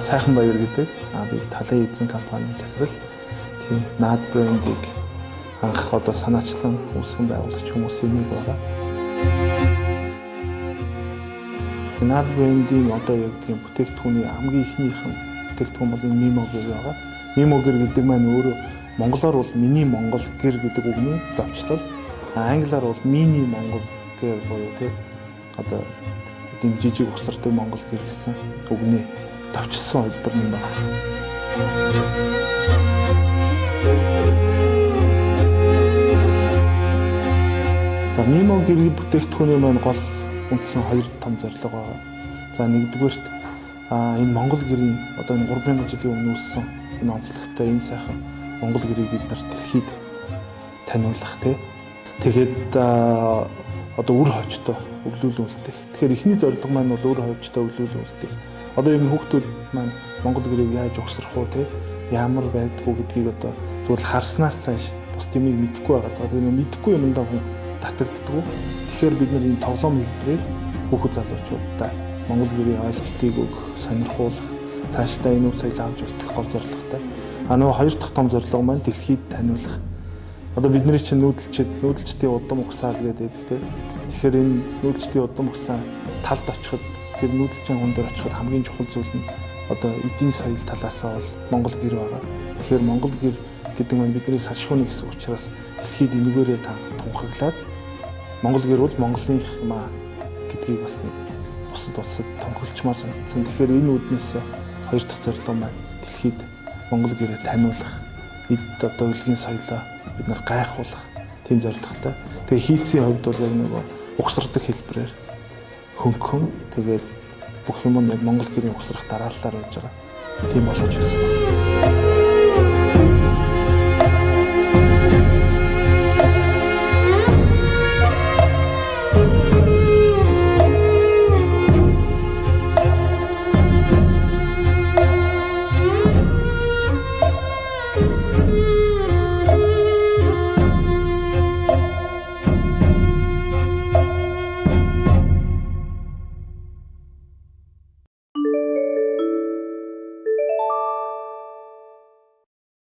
Сайхан Баяр гэдэг би талын эзэн компанийн захирал. Тийм NAD брендийг анх одоо санаачлан үүсгэн байгуулагч хүмүүсийн нэг байгаа. NAD брендийн одоо яг тийм бүтээгдэхүүний хамгийн ихнийхэн бүтээгдэхүүн бол энэ Mimo гэр байгаа. Mimo гэр гэдэг маань өөрөө монголоор бол Миний Монгол гэр гэдэг үгний давчлал. Англиар бол Mini Монгол гэр буюу тийм одоо тийм жижиг усартай монгол гэр гэсэн үгний давчилсан хэлбэр юм байна. За Mimo гэрийн бүтээгдэхүүний маань гол үндсэн хоёр том зорилго байгаа. За нэгдүгээрт энэ монгол гэрийн одоо энэ 3000 жилийн өмнө үүссэн энэ онцлогтой энэ сайхан монгол гэрийг бид нар дэлхийд таниулах тий. Тэгээд одоо үр хойчтой өглөөлөн үлдэх. Тэгэхээр эхний зорилго маань бол үр хойчтой өглөөлөн үлдэх. Одоо ер нь хүүхдүүд маань монгол гэрийг яаж угсрах уу те ямар байдгүй гэдгийг одоо зүгээр харснаас цааш бус юмыг мэдэхгүй байгаа. Тэгэхээр мэдэхгүй юмдаа хүн татагддаг. Тэгэхээр бид нар энэ тоглоом хэлбэрээр хүүхэд залуучуудаа монгол гэрийн ойлголтыг өгөх, сонирхуулах, цаашдаа энэ үр соёлыг авч үлдэх гол зорилготой. Нөгөө хоёр дахь том зорилго маань дэлхийд таниулах. Одоо бидний чинь нүүдэлчдийн удам угсаал гэдэг те. Тэгэхээр энэ нүүдэлчдийн удам угсаа талд очиход тэр нүүдэлчийн хүн дээр очиход хамгийн чухал зүйл нь одоо эдийн соёл талаасаа бол монгол гэр байгаа. Тэгэхээр монгол гэр гэдэг нь бидний салшгүй гэсэн учраас дэлхийд энэгээрээ тунхаглаад монгол гэр бол Монголынх маа гэдгийг бас нэг бусад улсад тунхаглчмаар санагдсан. Тэгэхээр энэ үүднээс хоёр дахь зорилго маань дэлхийд монгол гэрээ таниулах, эд одоо үлгийн соёлоо бид нар гайхуулах тийм зорилготой. Тэгээ хийцийн хувьд бол яг нэг угсардаг хэлбэрээр хөнгөн тэгээд бүх юм нь яг монгол гэрийн угсрах дараалалаар байж байгаа. Тийм болгож байсан.